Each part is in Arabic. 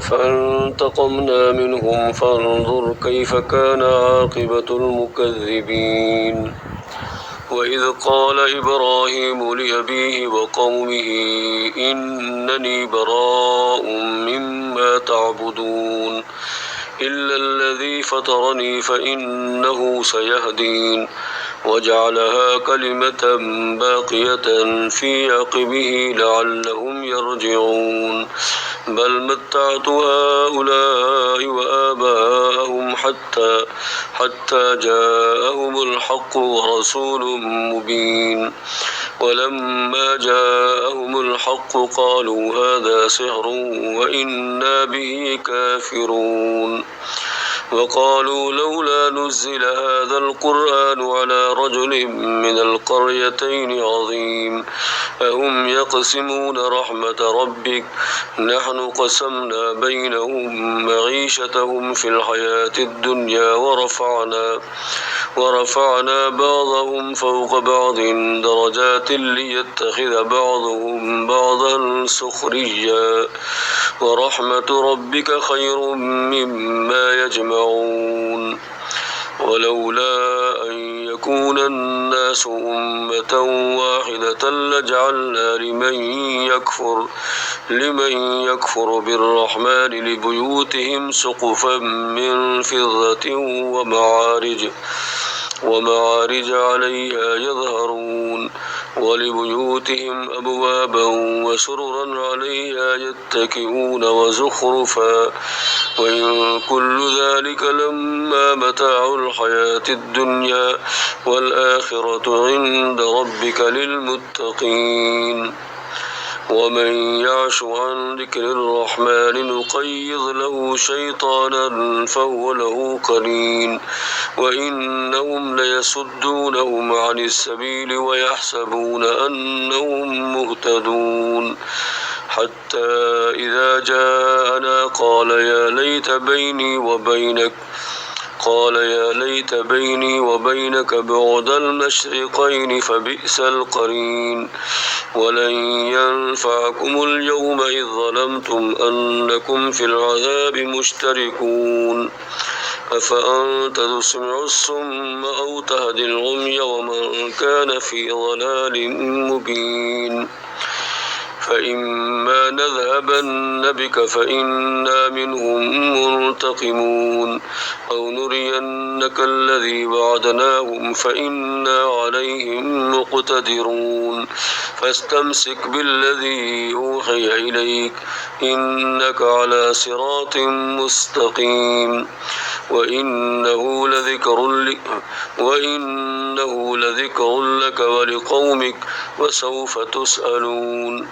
فانتقمنا منهم فانظر كيف كان عاقبة المكذبين. وإذ قال إبراهيم لأبيه وقومه إنني براء مما تعبدون إلا الذي فطرني فإنه سيهدين وجعلها كلمة باقية في عقبه لعلهم يرجعون بل متعت هؤلاء وآباءهم حتى جاءهم الحق ورسول مبين ولما جاءهم الحق قالوا هذا سحر وإنا به كافرون وقالوا لولا نزل هذا القرآن على رجل من القريتين عظيم أهم يقسمون رحمة ربك نحن قسمنا بينهم معيشتهم في الحياة الدنيا ورفعنا بعضهم فوق بعض درجات ليتخذ بعضهم بعضا سخريا ورحمة ربك خير مما يجمعون ولولا أن يكون الناس أمة واحدة لجعلنا لمن يكفر بالرحمن لبيوتهم سقفا من فضة ومعارج عليها يظهرون ولبيوتهم أبوابا وسررا عليها يتكئون وزخرفا وإن كل ذلك لما متاع الحياة الدنيا والآخرة عند ربك للمتقين ومن يعش عن ذكر الرحمن نقيض له شيطانا فهو له قرين وإنهم ليصدونهم عن السبيل ويحسبون أنهم مهتدون حتى إذا جاءنا قال يا ليت بيني وبينك بعد المشرقين فبئس القرين ولن ينفعكم اليوم إذ ظلمتم أنكم في العذاب مشتركون أفأنت تسمع الصم أو تهدي العمي ومن كان في ضلال مبين فإما نذهبن بك فإنا منهم منتقمون أو نرينك الذي وعدناهم فإنا عليهم مقتدرون فاستمسك بالذي أوحي إليك إنك على صراط مستقيم وإنه لذكر لك ولقومك وسوف تسألون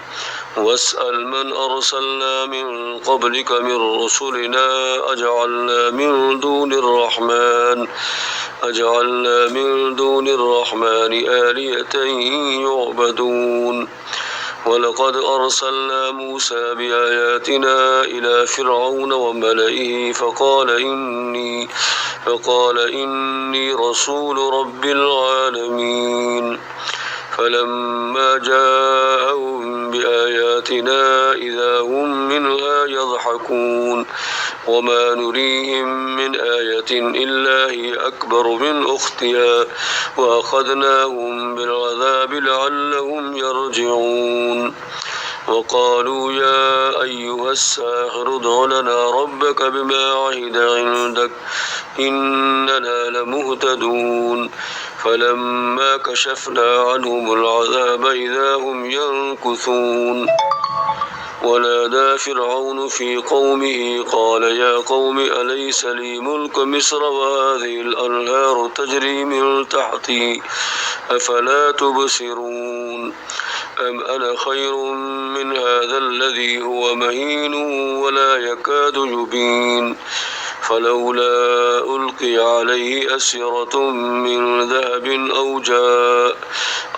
واسأل من أرسلنا من قبلك من رسلنا أجعلنا من دون الرحمن آلهة يعبدون ولقد أرسلنا موسى بآياتنا إلى فرعون وملئه فقال إني رسول رب العالمين فلما جاءهم بآياتنا إذا هم منها يضحكون وما نريهم من آية إلا هي أكبر من أختها وأخذناهم بالعذاب لعلهم يرجعون وقالوا يا أيها الساحر ادع لنا ربك بما عهد عندك إننا لمهتدون فلما كشفنا عنهم العذاب إذا هم ينكثون ونادى فرعون في قومه قال يا قوم أليس لي ملك مصر وهذه الأنهار تجري من تحتي أفلا تبصرون أم أنا خير من هذا الذي هو مهين ولا يكاد يبين فلولا ألقي عليه أسرة من ذهب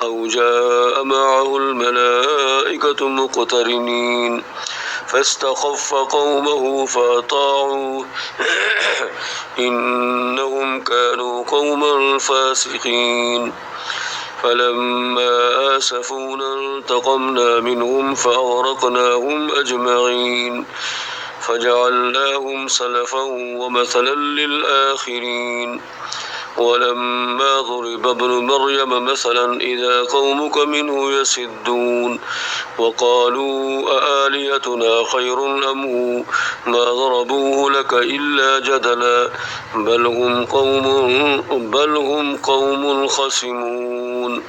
أو جاء معه الملائكة مقترنين فاستخف قومه فأطاعوه إنهم كانوا قوما فاسقين فلما آسفونا انتقمنا منهم فأغرقناهم أجمعين فجعلناهم سلفا ومثلا للآخرين ولما ضرب ابن مريم مثلا إذا قومك منه يصدون وقالوا أآلهتنا خير أم هو ما ضربوه لك إلا جدلا بل هم قوم خصمون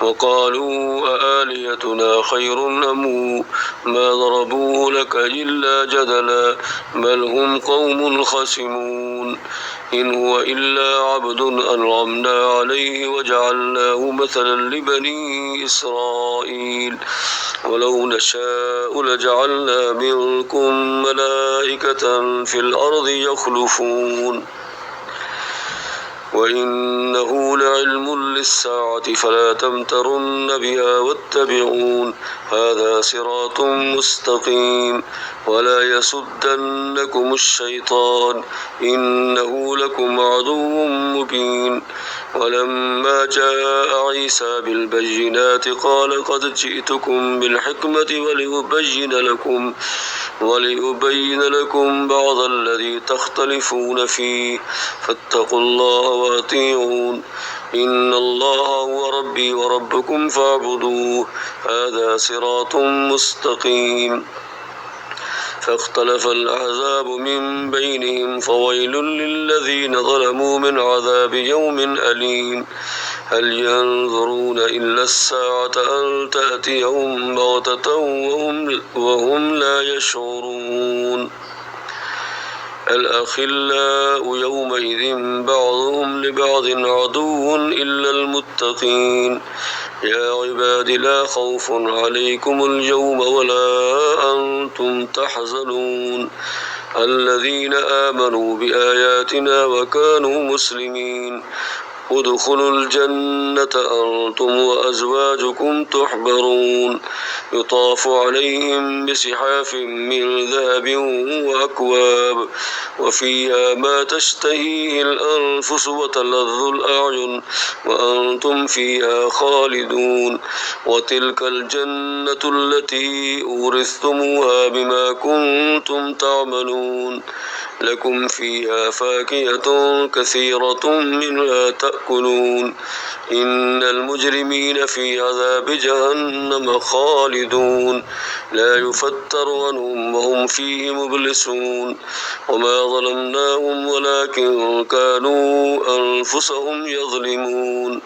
وقالوا أآلهتنا خير أم هو ما ضربوه لك إلا جدلا بل هم قوم خصمون إن هو إلا عبد أنعمنا عليه وجعلناه مثلا لبني إسرائيل ولو نشاء لجعلنا منكم ملائكة في الأرض يخلفون وإنه لعلم للساعة فلا تمترن بها واتبعون هذا صراط مستقيم ولا يصدنكم الشيطان إنه لكم عدو مبين ولما جاء عيسى بالبينات قال قد جئتكم بالحكمة ولأبين لكم بعض الذي تختلفون فيه فاتقوا الله وأطيعون إن الله هو ربي وربكم فاعبدوه هذا صراط مستقيم فاختلف الأحزاب من بينهم فويل للذين ظلموا من عذاب يوم أليم هل ينظرون إلا الساعة أن تأتيهم بغتة وهم لا يشعرون الأخلاء يومئذ بعضهم لبعض عدو إلا المتقين يا عباد لا خوف عليكم اليوم ولا أنتم تحزنون الذين آمنوا بآياتنا وكانوا مسلمين ادخلوا الجنة أنتم وأزواجكم تحبرون يطاف عليهم بصحاف من ذهب وأكواب وفيها ما تشتهيه الأنفس وتلذ الأعين وأنتم فيها خالدون وتلك الجنة التي أورثتموها بما كنتم تعملون لكم فيها فاكهة كثيرة منها تأكلون إن المجرمين في عذاب جهنم خالدون لا يفتر عنهم وهم فيه مبلسون وما ظلمناهم ولكن كانوا أنفسهم يظلمون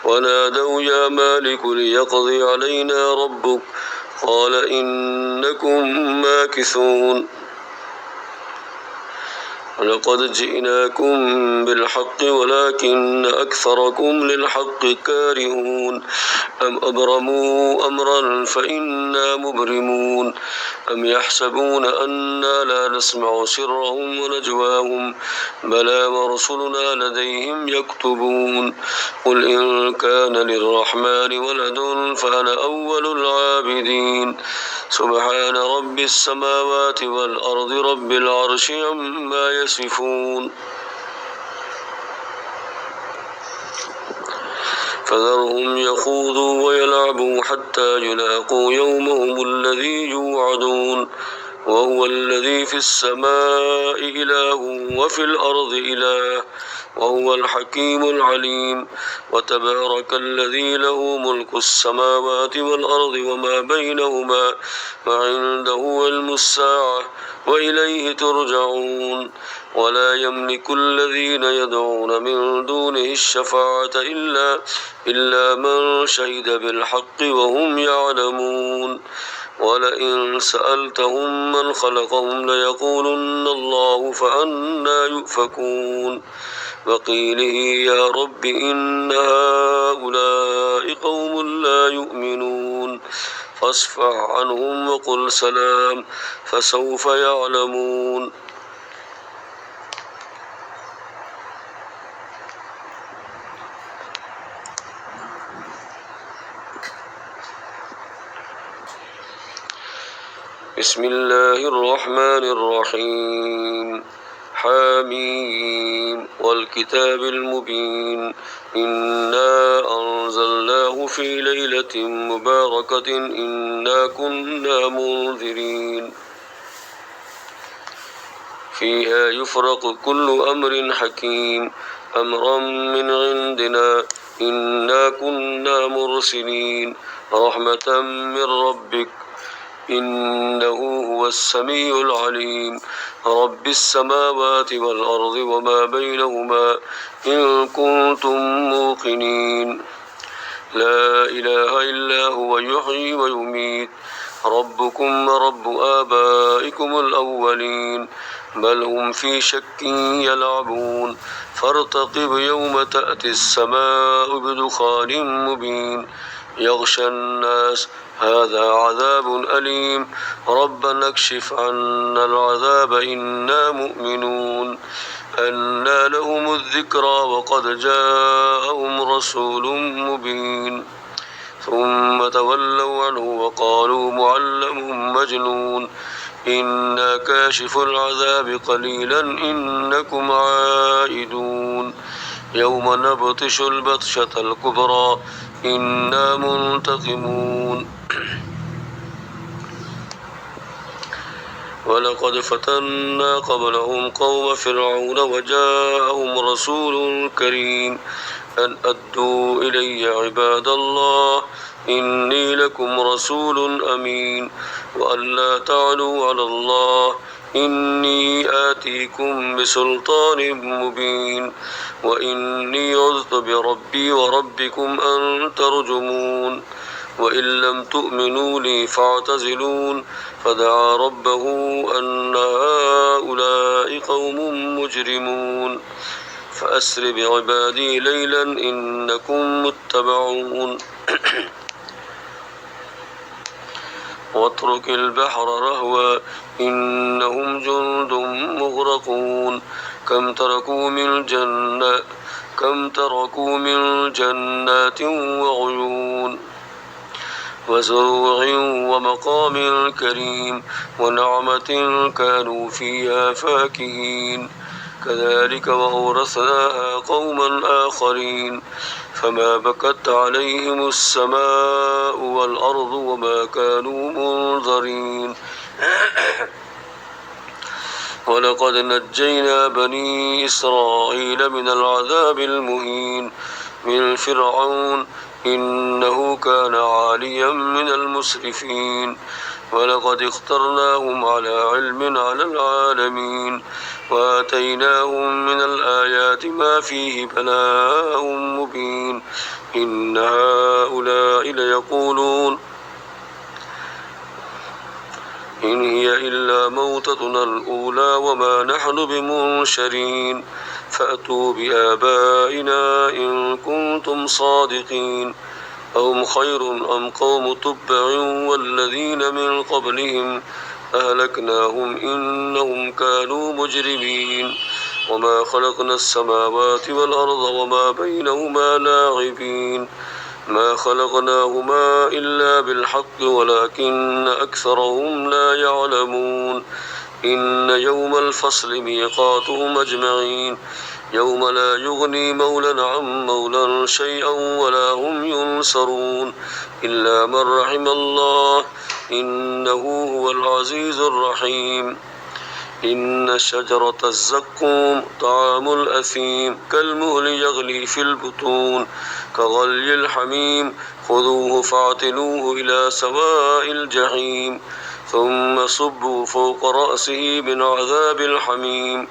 ونادوا يا مالك ليقضي علينا ربك قال إنكم ماكثون ولقد جئناكم بالحق ولكن أكثركم للحق كارهون أم أبرموا أمرا فإنا مبرمون أم يحسبون أنا لا نسمع سرهم ونجواهم بلى ورسلنا لديهم يكتبون قل إن كان للرحمن ولد فأنا أول العابدين سبحان رب السماوات والأرض رب العرش عما يصفون فذرهم يخوضوا ويلعبوا حتى يلاقوا يومهم الذي يوعدون وهو الذي في السماء إله وفي الأرض إله وهو الحكيم العليم وتبارك الذي له ملك السماوات والأرض وما بينهما وعنده علم الساعة وإليه ترجعون ولا يملك الذين يدعون من دونه الشفاعة إلا من شهد بالحق وهم يعلمون ولئن سألتهم من خلقهم ليقولن الله فأنى يؤفكون وقيله يا رب إن هؤلاء قوم لا يؤمنون فاصفح عنهم وقل سلام فسوف يعلمون بسم الله الرحمن الرحيم حميم والكتاب المبين إنا أنزلناه في ليلة مباركة إنا كنا منذرين فيها يفرق كل أمر حكيم أمرا من عندنا إنا كنا مرسلين رحمة من ربك إنه هو السميع العليم رب السماوات والأرض وما بينهما إن كنتم موقنين لا إله إلا هو يحيي ويميت ربكم ورب آبائكم الأولين بل هم في شك يلعبون فارتقب يوم تأتي السماء بدخان مبين يغشى الناس هذا عذاب أليم ربنا اكشف عنا العذاب إنا مؤمنون أنى لهم الذكرى وقد جاءهم رسول مبين ثم تولوا عنه وقالوا معلم مجنون إنا كاشف العذاب قليلا إنكم عائدون يوم نبطش البطشة الكبرى إنا منتقمون ولقد فتنا قبلهم قوم فرعون وجاءهم رسول كريم أن أدوا إلي عباد الله إني لكم رسول أمين وأن لا تعلوا على الله إني آتيكم بسلطان مبين وإني عذت بربي وربكم أن ترجمون وإن لم تؤمنوا لي فاعتزلون فدعا ربه أن هؤلاء قوم مجرمون فأسر بعبادي ليلا إنكم متبعون واترك البحر رهوا إنهم جند مغرقون كم تركوا من جنات وعيون وزروع ومقام كريم ونعمة كانوا فيها فاكهين كذلك وأورثناها قوما آخرين فما بكت عليهم السماء والأرض وما كانوا منظرين ولقد نجينا بني إسرائيل من العذاب المهين من فرعون إنه كان عاليا من المسرفين ولقد اخترناهم على علم على العالمين وآتيناهم من الآيات ما فيه بلاء مبين إن هؤلاء ليقولون إن هي إلا موتتنا الأولى وما نحن بمنشرين فأتوا بآبائنا إن كنتم صادقين أهم خير أم قوم تبع والذين من قبلهم أهلكناهم إنهم كانوا مجرمين وما خلقنا السماوات والأرض وما بينهما لاعبين ما خلقناهما إلا بالحق ولكن أكثرهم لا يعلمون إن يوم الفصل ميقاتهم أجمعين يوم لا يغني مولا عن مولا شيئا ولا هم ينصرون إلا من رحم الله إنه هو العزيز الرحيم إن شجرة الزقوم طعام الأثيم كالمهل يغلي في البطون كغلي الحميم خذوه فاعتلوه إلى سواء الجحيم ثم صبوا فوق رأسه من عذاب الحميم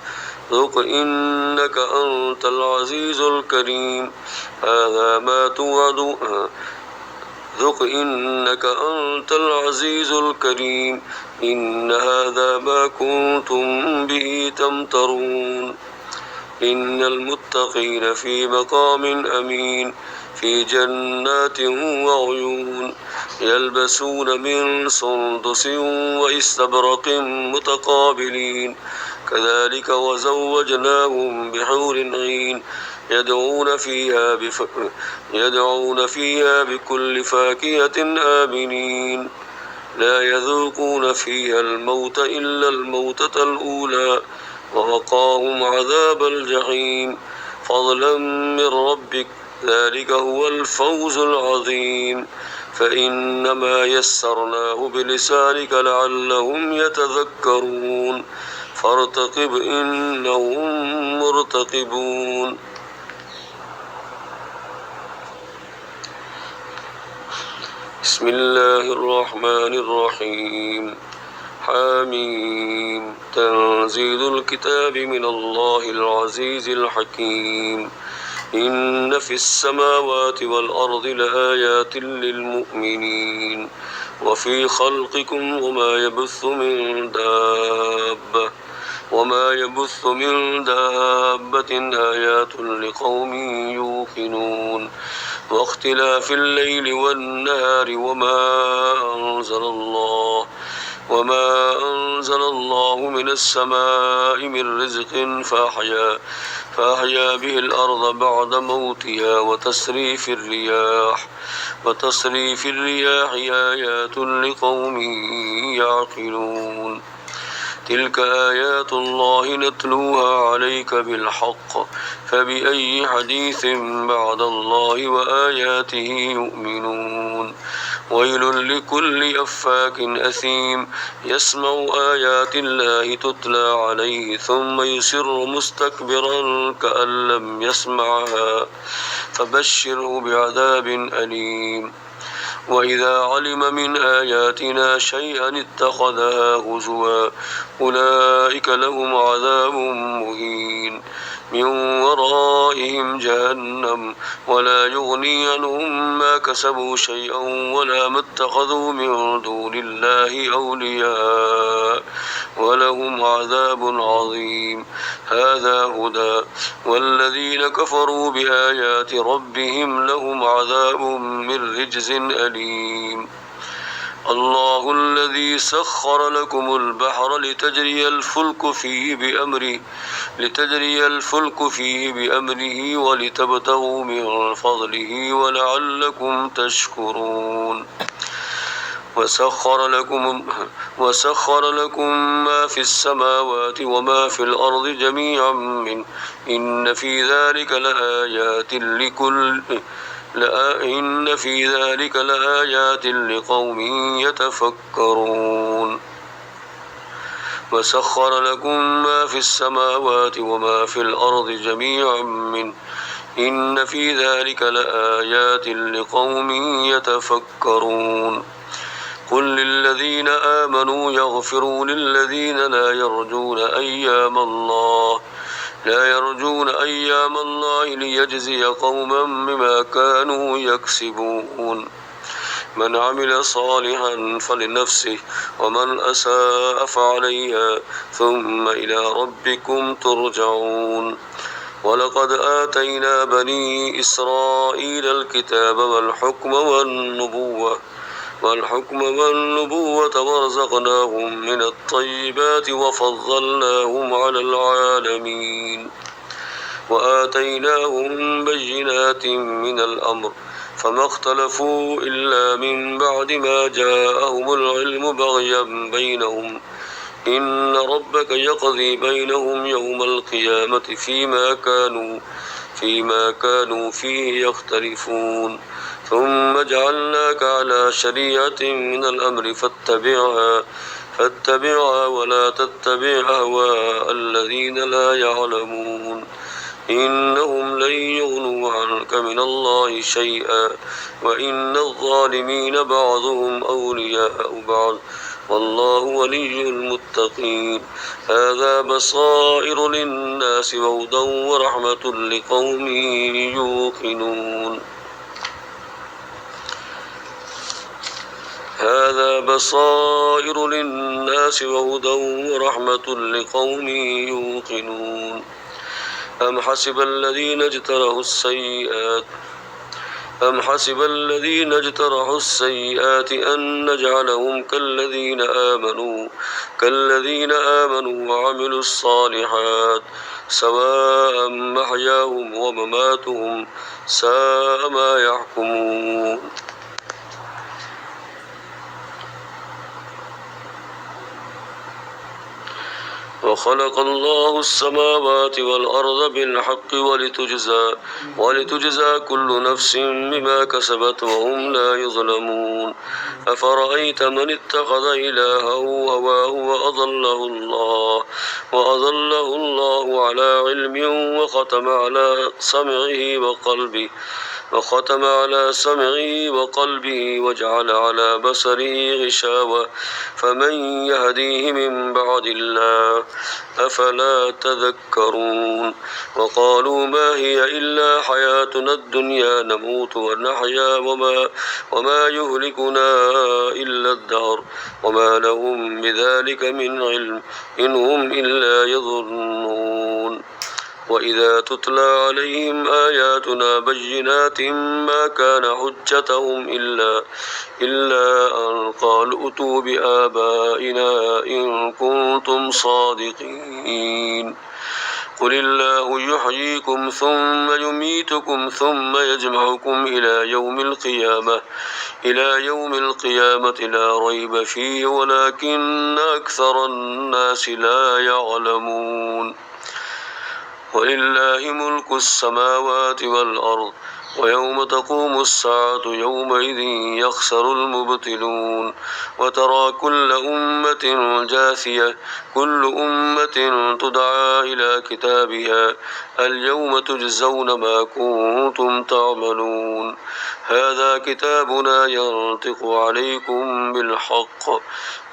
ذق إنك أنت العزيز الكريم هذا ما توعدون ذق إنك أنت العزيز الكريم إن هذا ما كنتم به تمترون إن المتقين في مقام أمين في جنات وعيون يلبسون من سندس واستبرق متقابلين كذلك وزوجناهم بحور عين يدعون فيها بكل فاكهة آمنين لا يذوقون فيها الموت إلا الموتة الأولى ووقاهم عذاب الجحيم فضلا من ربك ذلك هو الفوز العظيم. فإنما يسرناه بلسانك لعلهم يتذكرون فارتقب إنهم مرتقبون. بسم الله الرحمن الرحيم. حاميم. تنزيل الكتاب من الله العزيز الحكيم. إن في السماوات والأرض لآيات للمؤمنين وفي خلقكم وما يبث من دابة آيات لقوم يوقنون واختلاف الليل والنهار وما أنزل الله من السماء من رزق فأحيا به الأرض بعد موتها وتصريف الرياح آيات لقوم يعقلون. تلك آيات الله نتلوها عليك بالحق فبأي حديث بعد الله وآياته يؤمنون. ويل لكل أفاك أثيم يسمع آيات الله تتلى عليه ثم يصر مستكبرا كأن لم يسمعها فبشره بعذاب أليم. وإذا علم من آياتنا شيئا اتخذها هزوا أولئك لهم عذاب مهين من ورائهم جهنم ولا يغني عنهم ما كسبوا شيئا ولا ما اتخذوا من دون الله أولياء ولهم عذاب عظيم. هذا هدى والذين كفروا بآيات ربهم لهم عذاب من رجز أليم. الله الذي سخر لكم البحر لتجري الفلك فيه بأمره ولتبتغوا من فضله ولعلكم تشكرون. وسخر لكم ما في السماوات وما في الأرض جميعا منه إن في ذلك لآيات لقوم يتفكرون. وسخر لكم ما في السماوات وما في الأرض جميعا منه إن في ذلك لآيات لقوم يتفكرون. قل للذين آمنوا يغفروا للذين لا يرجون أيام الله ليجزي قوما بما كانوا يكسبون. من عمل صالحا فلنفسه ومن أساء فعليها ثم إلى ربكم ترجعون. ولقد آتينا بني إسرائيل الكتاب والحكم والنبوة ورزقناهم من الطيبات وفضلناهم على العالمين وآتيناهم بينات من الأمر فما اختلفوا إلا من بعد ما جاءهم العلم بغيا بينهم إن ربك يقضي بينهم يوم القيامة فيما كانوا فيه يختلفون. ثم جعلناك على شريعة من الأمر فاتبعها ولا تتبع أهواء الذين لا يعلمون إنهم لن يغنوا عنك من الله شيئا وإن الظالمين بعضهم أولياء بعض والله ولي المتقين. هذا بصائر للناس وهدى ورحمة لقوم يوقنون. هذا بصائر للناس وهدى ورحمة لقوم يوقنون. أم حسب الذين اجترحوا السيئات أن نجعلهم كالذين آمنوا وعملوا الصالحات سواء محياهم ومماتهم ساء ما يحكمون. وخلق الله السماوات والأرض بالحق ولتجزى كل نفس بما كسبت وهم لا يظلمون أفرأيت من اتخذ إلهه هواه وأضله الله على علم وختم على سمعه وقلبه وجعل على بصره غشاوة فمن يهديه من بعد الله أفلا تذكرون وقالوا ما هي إلا حياتنا الدنيا نموت ونحيا وما يهلكنا إلا الدهر وما لهم بذلك من علم إن هم إلا يظنون وإذا تتلى عليهم آياتنا بينات ما كان حجتهم إلا أن قالوا ائتوا بآبائنا إن كنتم صادقين قل الله يحييكم ثم يميتكم ثم يجمعكم إلى يوم القيامة لا ريب فيه ولكن أكثر الناس لا يعلمون ولله ملك السماوات والأرض ويوم تقوم الساعة يومئذ يخسر المبطلون وترى كل أمة جاثية كل أمة تدعى إلى كتابها اليوم تجزون ما كنتم تعملون هذا كتابنا ينطق عليكم بالحق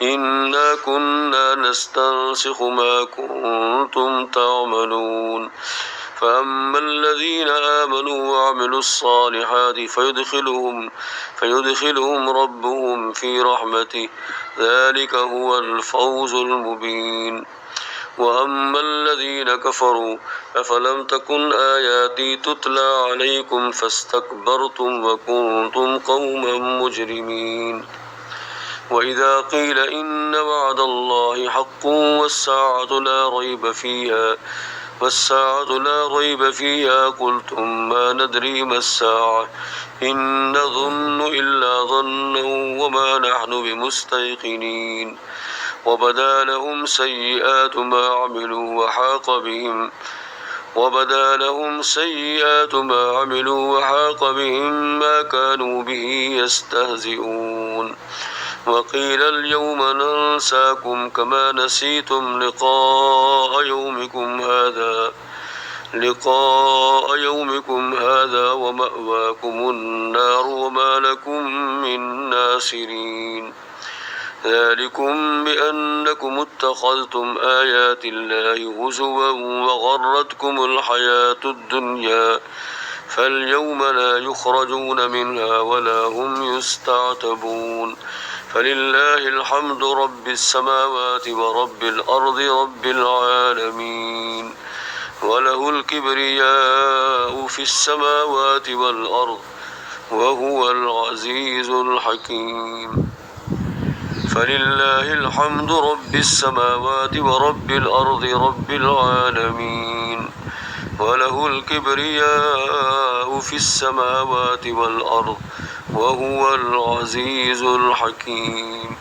إنا كنا نستنسخ ما كنتم تعملون فأما الذين آمنوا وعملوا الصالحات فيدخلهم ربهم في رحمته ذلك هو الفوز المبين وأما الذين كفروا أفلم تكن آياتي تتلى عليكم فاستكبرتم وكنتم قوما مجرمين وإذا قيل إن وعد الله حق والساعة لا ريب فيها قلتم ما ندري ما الساعة إن نظن إلا ظنا وما نحن بمستيقنين وبدا لهم سيئات ما عملوا وحاق بهم ما كانوا به يستهزئون وقيل اليوم ننساكم كما نسيتم لقاء يومكم هذا ومأواكم النار وما لكم من ناصرين ذلكم بأنكم اتخذتم آيات الله هزوا وغرتكم الحياة الدنيا فاليوم لا يخرجون منها ولا هم يستعتبون فلله الحمد رب السماوات ورب الأرض رب العالمين وله الكبرياء في السماوات والأرض وهو العزيز الحكيم فلله الحمد رب السماوات ورب الأرض رب العالمين وله الكبرياء في السماوات والأرض وهو العزيز الحكيم